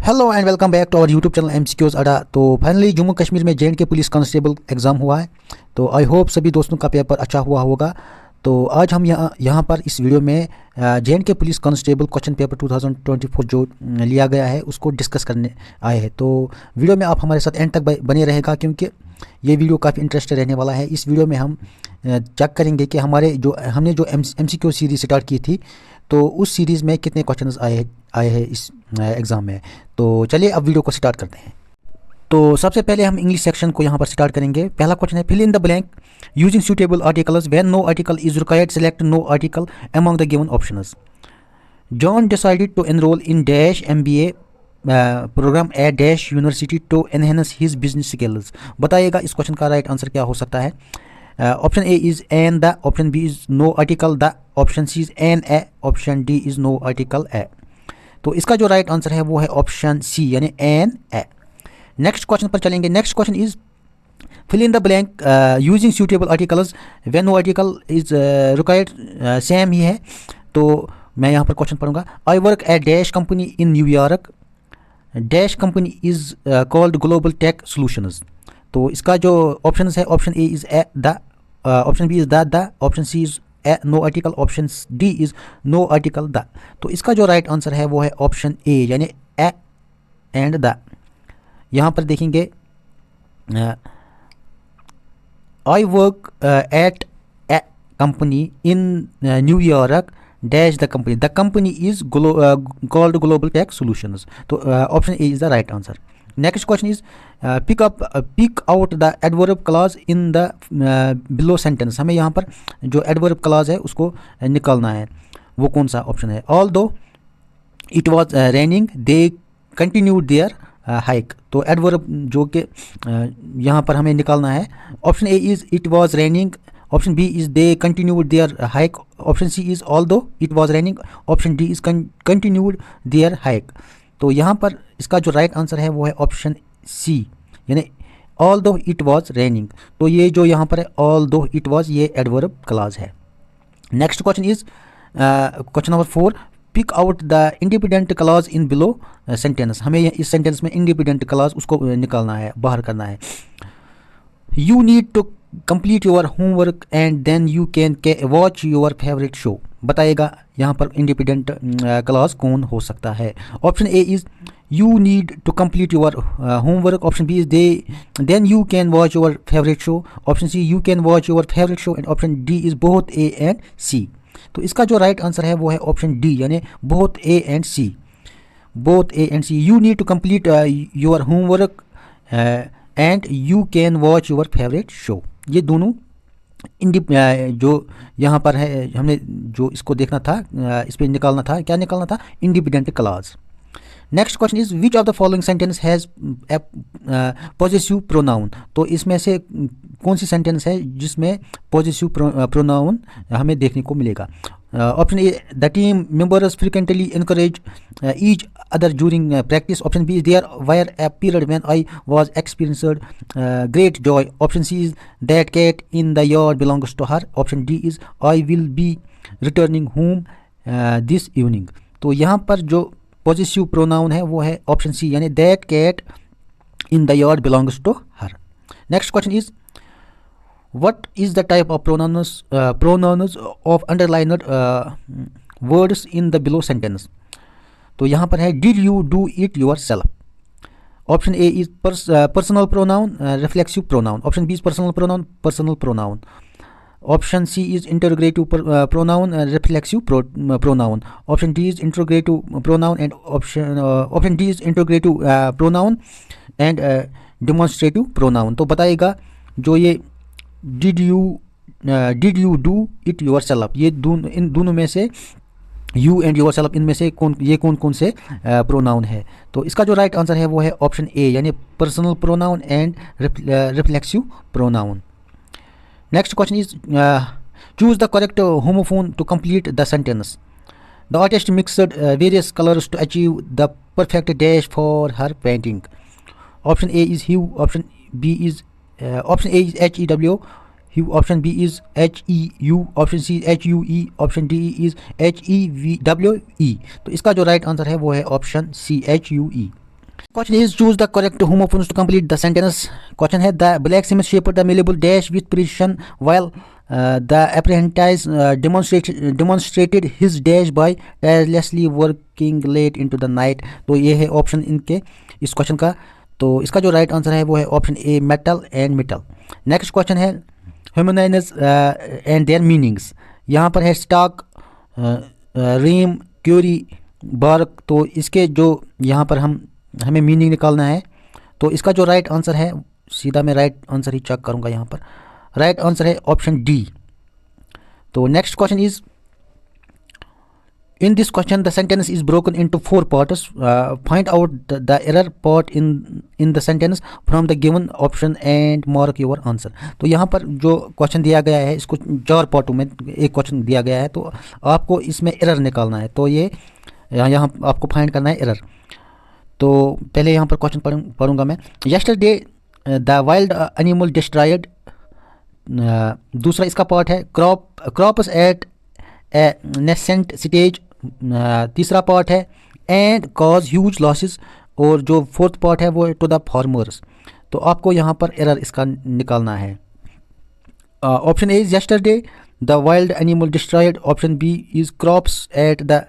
Hello and welcome back to our YouTube channel MCQs Adda. तो finally Jammu Kashmir में J and K police constable exam हुआ है। तो I hope सभी दोस्तों का पेपर अच्छा हुआ होगा। तो आज हम यहाँ पर इस वीडियो में J and K police constable question paper 2024 जो लिया गया है उसको डिस्कस करने आए हैं। तो वीडियो में आप हमारे साथ एंड तक बने रहेगा क्योंकि ये वीडियो काफ़ी इंटरेस्टिंग रहने वाला है। इस वीडियो में हम चेक करेंगे कि हमने जो एमसीक्यू सीरीज़ स्टार्ट की थी तो उस सीरीज़ में कितने क्वेश्चंस आए हैं इस एग्ज़ाम में। तो चलिए अब वीडियो को स्टार्ट करते हैं। तो सबसे पहले हम इंग्लिश सेक्शन को यहाँ पर स्टार्ट करेंगे। पहला क्वेश्चन है fill in the blank using suitable articles when no article is required select no article among the given options. John decided to enrol in dash MBA programme at dash university to enhance his business skills. बताइएगा इस question का right answer क्या हो सकता है। Option A is an the, option B is no article the, option C is an a, option D is no article a. तो इसका जो राइट आंसर है वो है ऑप्शन सी यानी एन ए। नेक्स्ट क्वेश्चन पर चलेंगे। Next question is fill in the blank using suitable articles when no article is required. Same ही है। तो मैं यहाँ पर क्वेश्चन पढ़ूंगा। I work at dash company in New York, dash company is called global tech solutions. तो इसका जो ऑप्शन है option A is a the, option B is the, option C is a no article, option D is no article the. तो इसका जो right answer है वो है ऑप्शन ए यानी ए एंड द। यहाँ पर देखेंगे I work at a company in New York dash the company is called global tech solutions. तो option A is the right answer. Next question is pick out the adverb clause in the below sentence. हमें यहाँ पर जो adverb clause है उसको निकालना है। वो कौन सा ऑप्शन है। Although it was raining they continued their hike. तो एडवर्ब जो कि यहाँ पर हमें निकालना है। Option A is it was raining, option B is they continued their hike, option C is although it was raining, option D is continued their hike. तो यहाँ पर इसका जो राइट आंसर है वो है ऑप्शन सी यानी all दो इट वॉज रेनिंग। तो ये जो यहाँ पर है ऑल दो इट वॉज ये एडवर्ब क्लॉज है। Next question is question number 4 pick out the independent clause in below sentence. हमें इस सेंटेंस में इंडिपेंडेंट क्लॉज उसको निकालना है, बाहर करना है। You need to complete your homework and then you can watch your favourite show. बताइएगा यहाँ पर इंडिपेंडेंट क्लॉज कौन हो सकता है। Option A is you need to complete your homework, option B is then you can watch your favourite show, option C you can watch your favourite show and option D is both A and C. तो इसका जो right answer है वो है option D यानी both A and C, both A and C. You need to complete your homework and you can watch your favourite show. ये दोनों जो यहाँ पर है हमने जो इसको देखना था, इस पर निकालना था, क्या निकालना था, independent clause. Next question is which of the following sentence has a possessive pronoun. तो इसमें से कौन सी सेंटेंस है जिसमें पॉजेसिव प्रोनाउन हमें देखने को मिलेगा। Option A the team members frequently encourage each other during practice, option B is there were a period when I was experienced great joy, option C is that cat in the yard belongs to her, option D is I will be returning home this evening. तो यहाँ पर जो possessive pronoun है वो है option C यानी that cat in the yard belongs to her. Next question is what is the type of pronouns of underlined words in the below sentence। तो यहाँ पर है did you do it yourself, option A is personal pronoun reflexive pronoun, option B is personal pronoun, option C is interrogative pronoun reflexive pronoun, option D is interrogative pronoun and option D is interrogative pronoun and demonstrative pronoun. तो बताइएगा जो ये did you do it yourself, ये इन दोनों में से you and your self इनमें से कौन से प्रोनाउन है। तो इसका जो राइट आंसर है वो है ऑप्शन ए यानी personal pronoun and reflexive pronoun. Next question is choose the correct homophone to complete the sentence. The artist mixed various colours to achieve the perfect dash for her painting. Option A is hue, option B is option A is HEW hue, option B is HEU, option C HUE, option D is HEWE। तो इसका जो right answer है वो है option C HUE। Question is choose the correct homophones to complete the sentence. Question है the blacksmith shaped the malleable dash with precision while the apprentice demonstrated his dash by tirelessly working late into the night। तो ये है option इनके इस question का। तो इसका जो राइट आंसर है वो है option a metal and metal. Next question है ह्यूमनाइज एंड देयर मीनिंग्स। यहाँ पर है स्टॉक, रीम, क्यूरी, बार्क। तो इसके जो यहाँ पर हमें मीनिंग निकालना है। तो इसका जो राइट आंसर है, सीधा मैं राइट आंसर ही चेक करूँगा। यहाँ पर राइट आंसर है ऑप्शन डी। तो next question is in this question the sentence is broken into 4 parts। Find out the error part in the sentence from the given option and mark your answer। तो यहाँ पर जो question दिया गया है इसको 4 पार्टों में एक क्वेश्चन दिया गया है, तो आपको इसमें एरर निकालना है। तो ये यहाँ आपको फाइंड करना है एरर। तो पहले यहाँ पर क्वेश्चन पढ़ूंगा मैं। Yesterday the wild animal destroyed. दूसरा इसका पार्ट है क्रॉप्स एट ए नेसेंट स्टेज। तीसरा पार्ट है एंड कॉज ह्यूज लॉसेस। और जो फोर्थ पार्ट है वो है टू द फार्मर्स। तो आपको यहाँ पर एरर इसका निकालना है। Option A is yesterday the wild animal destroyed. Option B is crops at the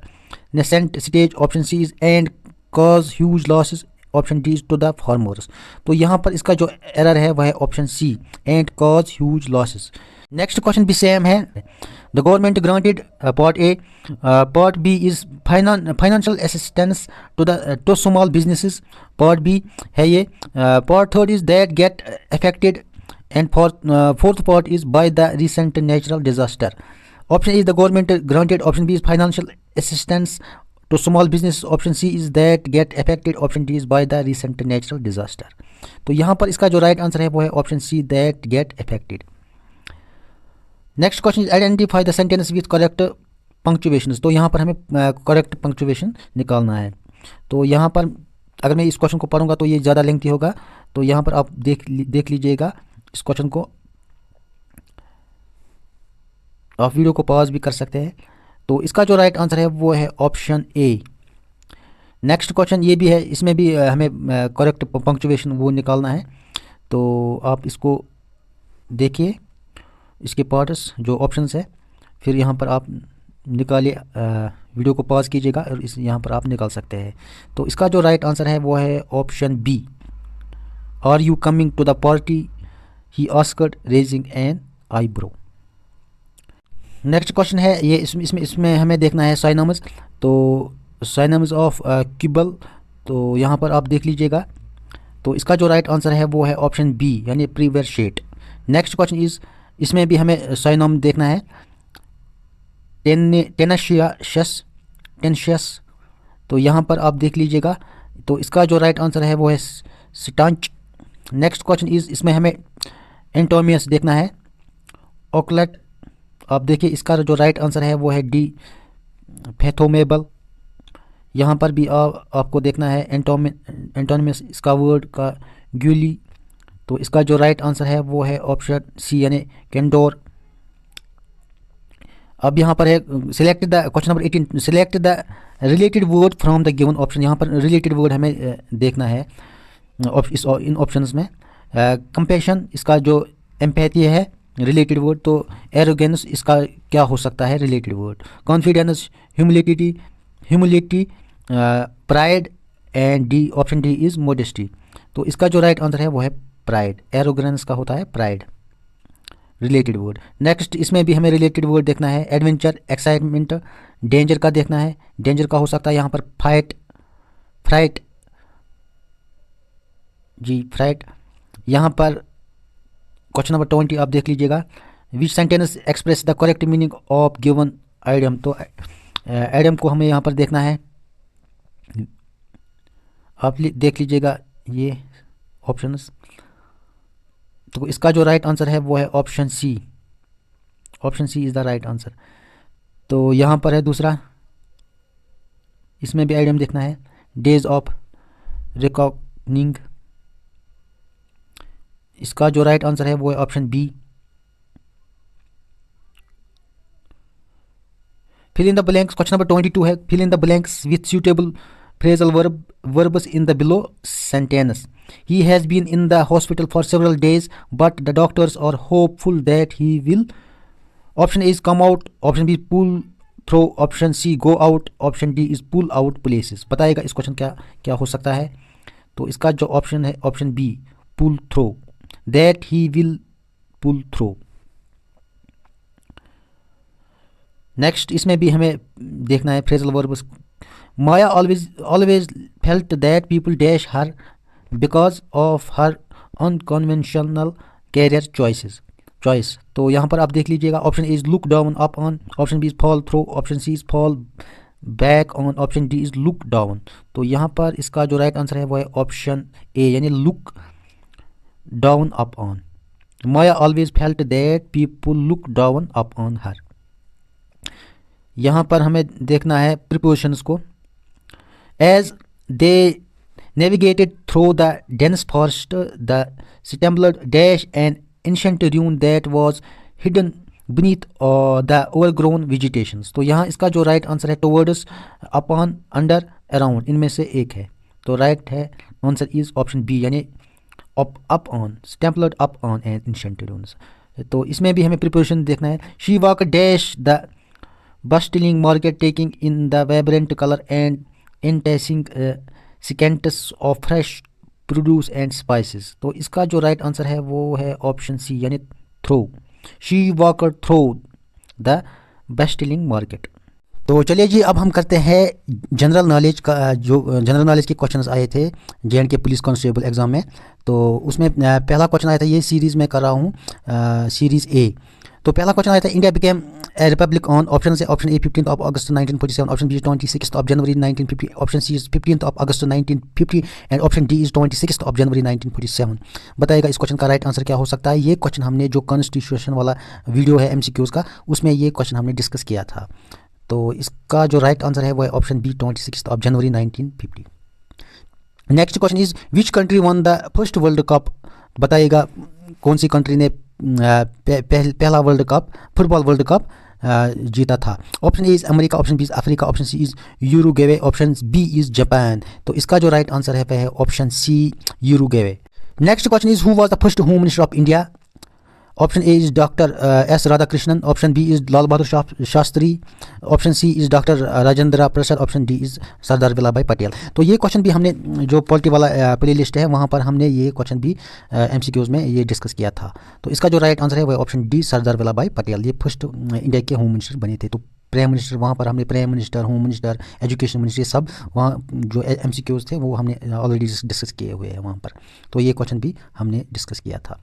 nascent stage. Option C is and cause huge losses. Option D is to the farmers. तो यहाँ पर इसका जो एरर है वह है option C and cause huge losses. Next question भी same है। The government granted part A. Part B is financial assistance to small businesses. Part B है ये। Part third is that get affected and fourth part is by the recent natural disaster. Option is the government granted. Option B is financial assistance to small business. Option C is that get affected. Option D is by the recent natural disaster. तो यहाँ पर इसका जो right answer है वो है option see that get affected. Next question is identify the sentence with correct punctuations. तो यहाँ पर हमें करेक्ट पंक्चुएशन निकालना है। तो यहाँ पर अगर मैं इस क्वेश्चन को पढ़ूंगा तो ये ज़्यादा लेंथी होगा। तो यहाँ पर आप देख लीजिएगा इस क्वेश्चन को। आप वीडियो को पॉज भी कर सकते हैं। तो इसका जो राइट आंसर है वो है ऑप्शन ए। नेक्स्ट क्वेश्चन ये भी है, इसमें भी हमें करेक्ट पंक्चुएशन वो निकालना है। तो आप इसको देखिए, इसके पार्ट्स जो ऑप्शंस है, फिर यहाँ पर आप निकालिए, वीडियो को पॉज कीजिएगा और इस यहाँ पर आप निकाल सकते हैं। तो इसका जो राइट आंसर है वो है option B. Are you coming to the party he asked raising an eyebrow. Next question है ये, इसमें हमें देखना है साइनोम्स। तो साइनोम्स ऑफ क्यूबल। तो यहाँ पर आप देख लीजिएगा। तो इसका जो राइट आंसर है वो है ऑप्शन बी यानी प्रीवेरशेट। नेक्स्ट क्वेश्चन इज, इसमें भी हमें साइनोम देखना है। टेनेशियस। तो यहाँ पर आप देख लीजिएगा। तो इसका जो राइट आंसर है वो है स्टांच। नेक्स्ट क्वेश्चन इज, इसमें हमें एंटोमियस देखना है। ओकलेट। आप देखिए इसका जो राइट आंसर है वो है डी फैथोमेबल। यहाँ पर भी आपको देखना है एंटोनिमस इसका वर्ड का ग्यूली। तो इसका जो राइट आंसर है वो है ऑप्शन सी यानी कैंडोर। अब यहाँ पर है select the question number 18 select the related word from the given option. यहाँ पर रिलेटेड वर्ड हमें देखना है इन ऑप्शंस में। कंपैशन, इसका जो एम्पैथी है रिलेटेड वर्ड। तो एरोगेंस इसका क्या हो सकता है related word. Confidence, humility, pride and D option D is modesty. तो इसका जो राइट आंसर है वो है प्राइड। एरोगेंस का होता है प्राइड रिलेटेड वर्ड। नेक्स्ट इसमें भी हमें रिलेटेड वर्ड देखना है। एडवेंचर, एक्साइटमेंट, डेंजर का देखना है। डेंजर का हो सकता है यहाँ पर फ्राइट जी, फ्राइट। यहाँ पर क्वेश्चन नंबर 20 आप देख लीजिएगा। विच sentence express the correct meaning of given idiom. तो आइडियम को हमें यहाँ पर देखना है। आप देख लीजिएगा ये ऑप्शंस। तो इसका जो राइट आंसर है वो है option C. Option C is the right answer. तो यहाँ पर है दूसरा, इसमें भी आइडियम देखना है। Days of reckoning. इसका जो राइट आंसर है वो है option B. Fill in the blanks, question number 22 है। Fill in the blanks with suitable phrasal verbs in the below sentence. He has been in the hospital for several days, but the doctors are hopeful that he will. Option A is come out, option B pull through, option C go out, option D is pull out places. बताइएगा इस question क्या क्या हो सकता है. तो इसका जो ऑप्शन है option B pull through, that he will pull through. Next इसमें भी हमें देखना है phrasal verbs. Maya always felt that people dash her because of her unconventional career choice. तो यहाँ पर आप देख लीजिएगा. Option A is look down upon, option B is fall through, option C is fall back on, option D is look down. तो यहाँ पर इसका जो राइट आंसर है वो है ऑप्शन ए यानी look down upon. Maya always felt that people look down upon her. यहाँ पर हमें देखना है प्रीपोजिशंस को. As they navigated through the dense forest the stumbled dash and ancient dune that was hidden beneath the overgrown vegetations. तो यहाँ इसका जो राइट आंसर है टुवर्ड्स, अपॉन, अंडर, अराउंड, इनमें से एक है. तो राइट है आंसर इज ऑप्शन बी यानी up on, स्टैम्पल्ड upon and ancient dunes. तो इसमें भी हमें प्रीपोजिशन देखना है. She walk dash the bustling market taking in the vibrant color and enticing scents of fresh produce and spices. तो इसका जो राइट आंसर है वो है ऑप्शन सी यानी through. She walked through the bustling market. तो चलिए जी अब हम करते हैं जनरल नॉलेज का. जो जनरल नॉलेज के क्वेश्चंस आए थे जे.एंड.के पुलिस कांस्टेबल एग्ज़ाम में, तो उसमें पहला क्वेश्चन आया था, ये सीरीज़ में कर रहा हूँ सीरीज़ ए. तो पहला क्वेश्चन आया था India became a republic on. Option से option A 15th of August 1947, option B is 26th of January 1950, option C is 15th of August 1950 and option D is 26th of January 1947. बताइएगा इस question का right answer क्या हो सकता है. ये question हमने जो कॉन्स्टिट्यूशन वाला वीडियो है MCQs का, उसमें ये क्वेश्चन हमने डिस्कस किया था. तो इसका जो राइट आंसर है वो है option B 26th of January 1950. Next question is which country won the first world cup. बताइएगा कौन सी कंट्री ने पहला world cup, football world cup जीता था. Option A is America, option B is Africa, option C is Uruguay, option B is Japan. तो इसका जो राइट आंसर है वह है option C Uruguay. Next question is who was the first home minister of India. Option A is doctor S Radhakrishnan, option B is Lal Bahadur Shastri, option C is doctor Rajendra Prasad, option D is Sardar Vallabh Bhai Patel. तो ये question भी हमने जो polity वाला play list है वहाँ पर हमने ये क्वेश्चन भी MCQs में ये डिस्कस किया था. तो इसका जो राइट आंसर है वो ऑप्शन डी सरदार वल्लभ भाई पटेल. ये फर्स्ट इंडिया के होम मिनिस्टर बने थे. तो प्राइम मिनिस्टर वहाँ पर हमने prime minister, home minister, education minister, ये सब वहाँ जो MCQs थे वो हमने ऑलरेडी डिस्कस किए हुए हैं वहाँ पर. तो ये क्वेश्चन भी हमने डिस्कस किया था.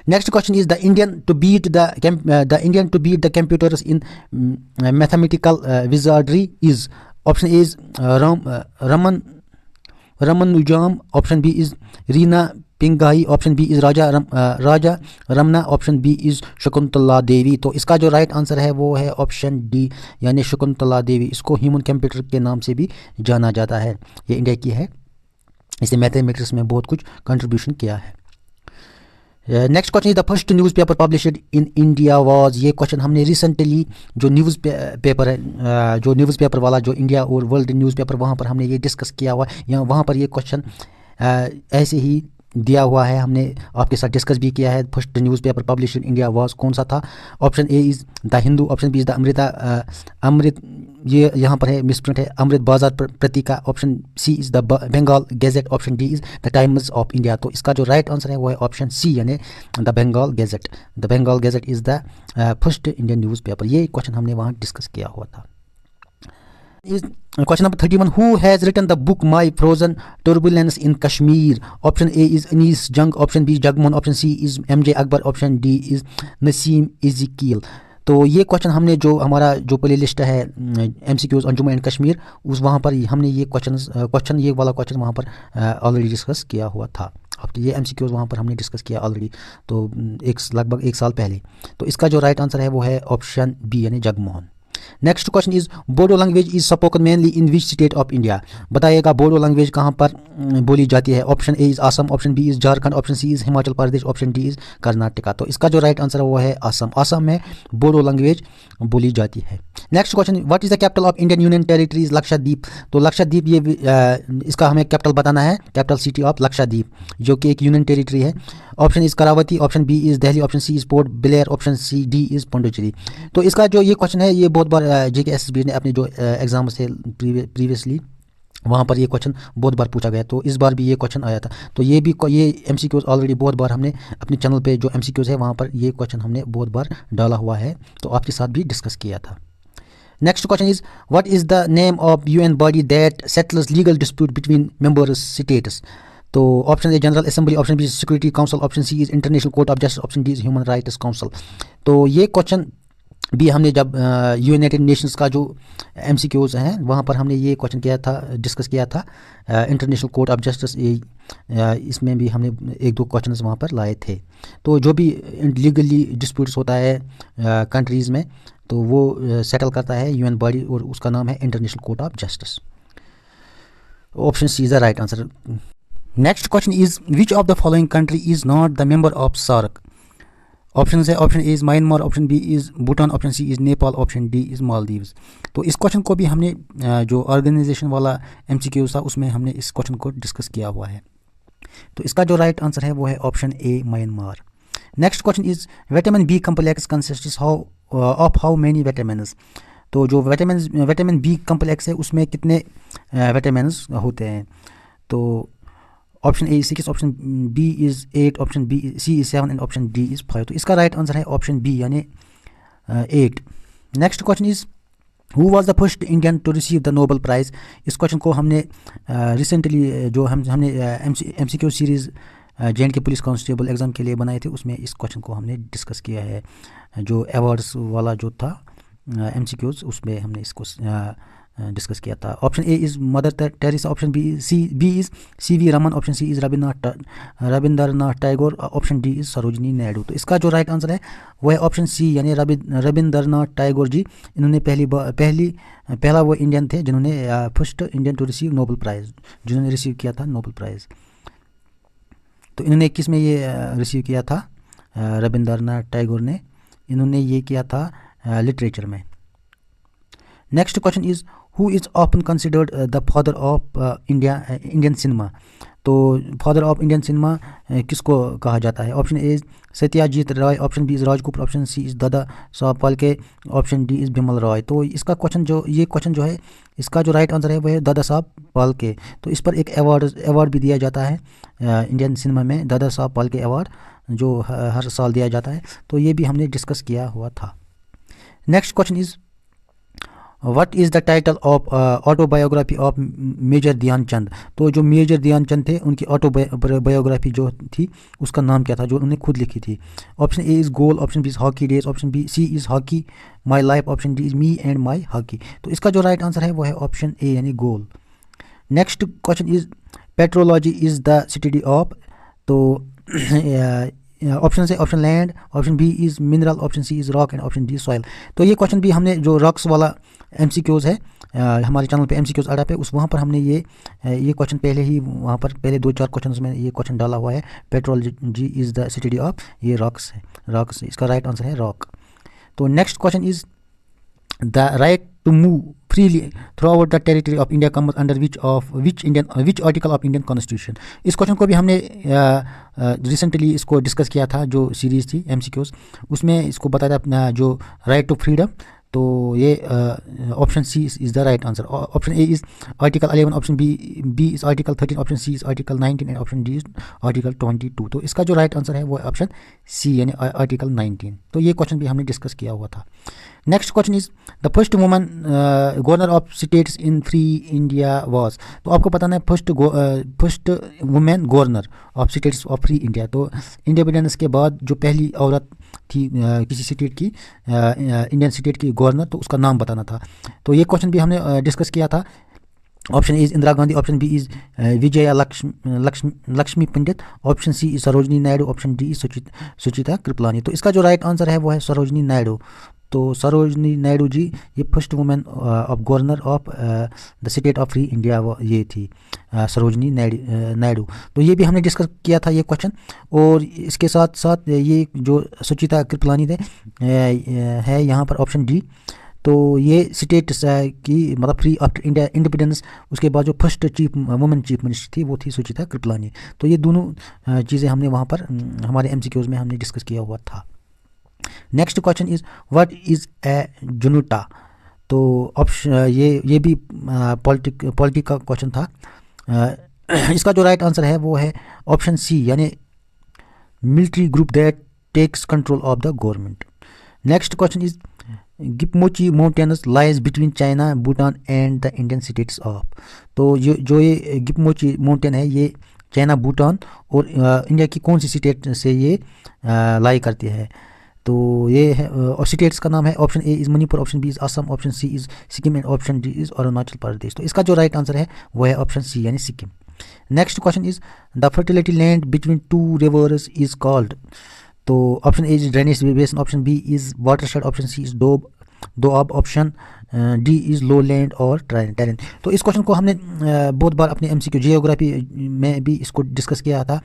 Next question is the Indian to beat the computers in mathematical wizardry is. Option A is Ramanujan, option B is Reena Pingai, option B is Raja Ramna, option B is Shakuntala Devi. तो इसका जो right answer है वो है option D यानी शकुंतला देवी. इसको human computer के नाम से भी जाना जाता है. ये इंडिया की है, इसे मैथमेटिक्स में बहुत कुछ कंट्रीब्यूशन किया है. Next question is the first news paper published in India was. ये क्वेश्चन हमने रिसेंटली जो न्यूज़ पेपर है, जो न्यूज़ पेपर वाला जो इंडिया और वर्ल्ड न्यूज़ पेपर, वहाँ पर हमने ये डिस्कस किया हुआ है. यहाँ वहाँ पर ये क्वेश्चन ऐसे ही दिया हुआ है, हमने आपके साथ डिस्कस भी किया है. First newspaper publish in India was कौन सा था. Option A is the Hindu, option B is the Amrit, ये यहाँ पर है मिसप्रिंट है, Amrit Bazar Patrika, option C is the Bengal gazette, option D is the Times of India. तो इसका जो राइट आंसर है वो है ऑप्शन सी यानी the Bengal gazette. The Bengal gazette is the first Indian news paper. ये क्वेश्चन हमने वहाँ डिस्कस किया हुआ था. Question number 31. Who has written the book My Frozen Turbulence in Kashmir? Option A is Anis Jung, option B is Jagmohan, option C is MJ Akbar, option D is Naseem Ezekiel. तो ये question हमने जो हमारा जो play list है MCQs on Jammu and Kashmir, उस वहाँ पर हमने ये क्वेश्चन ये वाला क्वेश्चन वहाँ पर ऑलरेडी डिस्कस किया हुआ था. अब ये MCQs वहाँ पर हमने डिस्कस किया ऑलरेडी, तो लगभग 1 साल पहले. तो इसका जो राइट आंसर है वो है ऑप्शन बी यानी Jagmohan. Next question is Bodo language is spoken mainly in which state of India. बताइएगा बोडो लैंग्वेज कहाँ पर बोली जाती है। Option A is Assam, option B is Jharkhand, option C is Himachal Pradesh, option D is Karnataka. तो इसका जो राइट आंसर है वो है असम। असम में बोडो लैंग्वेज बोली जाती है। Next question, what is the capital of Indian union territories Lakshadweep. तो लक्षद्वीप ये इसका हमें कैपिटल बताना है, कैपिटल सिटी ऑफ लक्षद्वीप जो कि एक यूनियन टेरिटरी है। Option is Kavaratti, option B is Delhi, option C is Port Blair, option C D is Pondicherry. तो इसका जो ये क्वेश्चन है ये बहुत बार JKSSB ने अपने जो एग्जाम से प्रीवियसली वहाँ पर ये क्वेश्चन बहुत बार पूछा गया, तो इस बार भी ये क्वेश्चन आया था। तो ये MCQs ऑलरेडी बहुत बार हमने अपने चैनल पे जो MCQs है वहाँ पर ये क्वेश्चन हमने बहुत बार डाला हुआ है, तो आपके साथ भी डिस्कस किया था। Next question is what is the name of UN body that settles legal dispute between member states. तो option A general assembly, option B security council, option C is international court of justice, option D is human rights council. तो ये question भी हमने जब United Nations का जो MCQs हैं वहाँ पर हमने ये क्वेश्चन किया था, डिस्कस किया था। इंटरनेशनल कोर्ट ऑफ जस्टिस इसमें भी हमने एक दो क्वेश्चन वहाँ पर लाए थे। तो जो भी लीगली डिस्प्यूट्स होता है कंट्रीज़ में तो वो सेटल करता है UN बॉडी और उसका नाम है international court of justice. Option C is the right answer. Next question is which of the following country is not the member of SAARC. Option है, option A is Myanmar, option B is Bhutan, option C is Nepal, option D is Maldives. तो इस question को भी हमने जो organisation वाला MCQ था उसमें हमने इस क्वेश्चन को डिस्कस किया हुआ है। तो इसका जो राइट आंसर है वो है option A Myanmar. Next question is vitamin B complex consists of how many vitamins. तो जो विटामिन B कम्प्लेक्स है उसमें कितने विटामिन्स होते हैं। तो option A 6, option B is 8, option C is 7 and option D is 5। तो इसका राइट आंसर है ऑप्शन बी यानी 8। Next question is who was the first Indian to receive the Nobel prize. इस क्वेश्चन को हमने रिसेंटली जो हमने MCQ series JNK police constable exam के लिए बनाए थे उसमें इस क्वेश्चन को हमने डिस्कस किया है। जो अवार्ड्स वाला जो था MCQs उसमें हमने इसको डिस्कस किया था। Option A is Mother Teresa, option B is CV Raman, option C is Rabindranath Tagore, option D is Sarojini Naidu. तो इसका जो राइट आंसर है वो है ऑप्शन सी यानी रविंद्रनाथ टैगोर जी। इन्होंने पहला वो इंडियन थे जिन्होंने first Indian to receive Nobel prize, जिन्होंने रिसीव किया था नोबेल प्राइज़। तो इन्होंने किस में ये रिसीव किया था, रविंद्रनाथ टैगोर ने इन्होंने ये किया था लिटरेचर में। Next question is who is often considered the father of Indian cinema. तो फादर ऑफ इंडियन सिनेमा किसको कहा जाता है। Option A Satyajit Ray, option B is Raj Kapoor, option C is Dada Saheb Phalke, option D is Bimal Roy. तो इसका क्वेश्चन जो है इसका जो राइट आंसर है वो है दादा साहब फाल्के। तो इस पर एक अवार्ड भी दिया जाता है इंडियन सिनेमा में, दादा साहब फाल्के अवार्ड जो हर साल दिया जाता है। तो ये भी हमने डिस्कस किया हुआ था। Next question is what is the title of autobiography of Major Dhyan Chand. तो जो मेजर ध्यानचंद थे उनकी ऑटोबायोग्राफी जो थी उसका नाम क्या था जो उन्होंने खुद लिखी थी। Option A is goal, option B is hockey days, option B C is hockey my life, option D is me and my hockey. तो इसका जो राइट आंसर है वो है ऑप्शन ए यानी गोल। Next question is petrology is the study of. तो option से option land, option B is mineral, option C is rock and option D soil. तो ये क्वेश्चन भी हमने जो रॉक्स वाला MCQs है हमारे चैनल पे MCQs अड्डा पे उस वहाँ पर हमने ये क्वेश्चन पहले ही वहाँ पर पहले 2-4 क्वेश्चन में ये क्वेश्चन डाला हुआ है। Petrology is the study of, ये रॉक्स है, रॉक्स इसका राइट आंसर है रॉक। तो next question is the right to move freely throughout the territory of India comes under which article of Indian constitution. इस question को भी हमने recently इसको डिस्कस किया था जो सीरीज़ थी MCQs उसमें इसको बताया था जो राइट टू फ्रीडम। तो ये option C is the right answer. Option A is article 11, option B is article 13, option C is article 19 and option D is article 22। तो इसका जो राइट आंसर है वो ऑप्शन सी यानी आर्टिकल 19। तो ये क्वेश्चन भी हमने डिस्कस किया हुआ था। Next question is the first woman governor of states in free India was. तो आपको बताना है first women governor of states of free India. तो इंडिपेंडेंस के बाद जो पहली औरत थी किसी स्टेट की इंडियन स्टेट की गवर्नर, तो उसका नाम बताना था। तो ये क्वेश्चन भी हमने डिस्कस किया था। Option is Indira Gandhi, option B is Vijaya Lakshmi Pandit, option C is Sarojini Naidu, option D is Sucheta Kriplani. तो इसका जो राइट आंसर है वो है सरोजिनी नायडू। तो सरोजनी नायडू जी ये first women of governor of the state of free India ये थी सरोजनी नायडू। तो ये भी हमने डिस्कस किया था ये क्वेश्चन। और इसके साथ साथ ये जो सुचिता कृपलानी थे है यहाँ पर ऑप्शन डी। तो ये स्टेट की मतलब फ्री आफ्टर इंडिया इंडिपेंडेंस उसके बाद जो फर्स्ट वुमेन चीफ मिनिस्टर थी वो थी सुचिता कृपलानी। तो ये दोनों चीज़ें हमने वहाँ पर हमारे MCQs में हमने डिस्कस किया हुआ था। Next question is what is a junta. तो ऑप्शन ये भी पॉलिटिक का क्वेश्चन था। इसका जो राइट आंसर है वो है ऑप्शन सी यानी military group that takes control of the government. Next question is Gipmochi mountains lies between China Bhutan and the Indian states of. तो जो ये गिपमोची माउंटेन है ये चाइना भूटान और इंडिया की कौन सी स्टेट से ये लाई करती है। तो ये है और स्टेट्स का नाम है option A is Manipur, option B is Assam, option C is Sikkim and option D is Arunachal Pradesh. तो इसका जो राइट आंसर है वो है ऑप्शन सी यानी Sikkim. Next question is the fertility land between two rivers is called. तो option A is drainage basin, option B is watershed, option C is doab, option D is low land और terrain. तो इस question को हमने बहुत बार अपने MCQ geography में भी इसको डिस्कस किया था।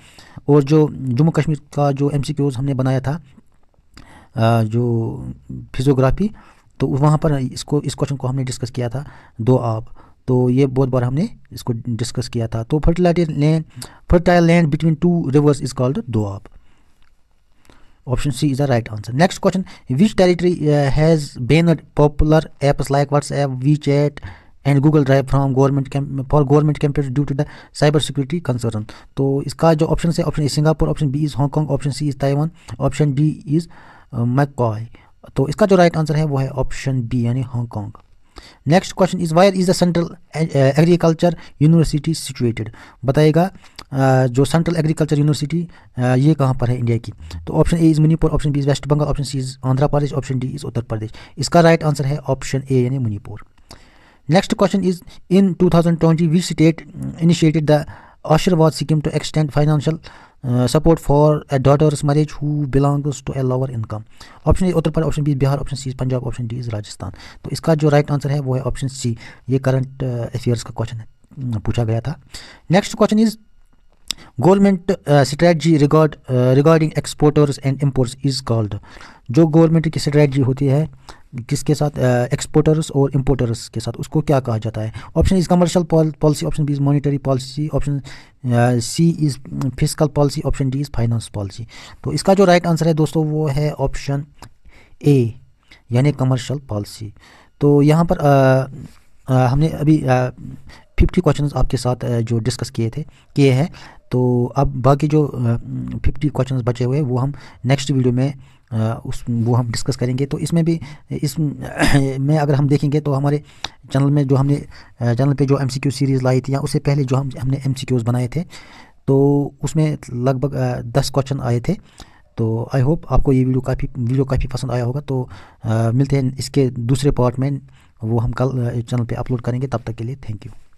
और जो जम्मू कश्मीर का जो MCQs हमने बनाया था जो फिजियोग्राफी, तो वहाँ पर इस क्वेश्चन को हमने डिस्कस किया था दोआब। तो ये बहुत बार हमने इसको डिस्कस किया था। तो fertile land between two rivers is called Doab. Option C is the right answer. Next question which territory has banned popular apps like WhatsApp, WeChat and Google Drive from government campaign due to the cyber security concern. तो इसका जो option है option A Singapore, option B is Hong Kong, option C is Taiwan, option D is Macau. तो इसका जो right answer है वो है ऑप्शन बी यानी Hong Kong. Next question is wire is the central agriculture university situated. बताइएगा जो सेंट्रल एग्रीकल्चर यूनिवर्सिटी ये कहाँ पर है इंडिया की। तो option A is Manipur, option B is West Bengal, option C is Andhra Pradesh, option D is Uttar Pradesh. इसका राइट आंसर है ऑप्शन ए यानी Manipur. Next question is in 2020 which state initiated the Aashirwad scheme to extend financial support for a daughter's marriage who belongs to a lower income। Option A Uttar Pradesh, option B Bihar, option C Punjab, option D is Rajasthan. तो इसका जो right answer है वो है option सी। ये current affairs का question है पूछा गया था। Next question is government strategy regarding exporters and imports is called. जो गवर्नमेंट की स्ट्रेटजी होती है किसके साथ एक्सपोर्टर्स और इम्पोर्टर्स के साथ उसको क्या कहा जाता है। Option is commercial policy, option B is monetary policy, option C is fiscal policy, option D is finance policy. तो इसका जो राइट आंसर है दोस्तों वो है ऑप्शन ए यानी कमर्शियल पॉलिसी। तो यहाँ पर हमने अभी 50 क्वेश्चंस आपके साथ जो डिस्कस किए हैं। तो अब बाकी जो 50 क्वेश्चंस बचे हुए वो हम नेक्स्ट वीडियो में वो हम डिस्कस करेंगे। तो इसमें भी में अगर हम देखेंगे तो हमारे चैनल में जो हमने चैनल पे जो MCQ सीरीज़ लाई थी या उससे पहले जो हमने MCQs बनाए थे तो उसमें लगभग 10 क्वेश्चन आए थे। तो आई होप आपको ये वीडियो काफ़ी पसंद आया होगा। तो मिलते हैं इसके दूसरे पार्ट में, वो हम कल चैनल पे अपलोड करेंगे। तब तक के लिए थैंक यू।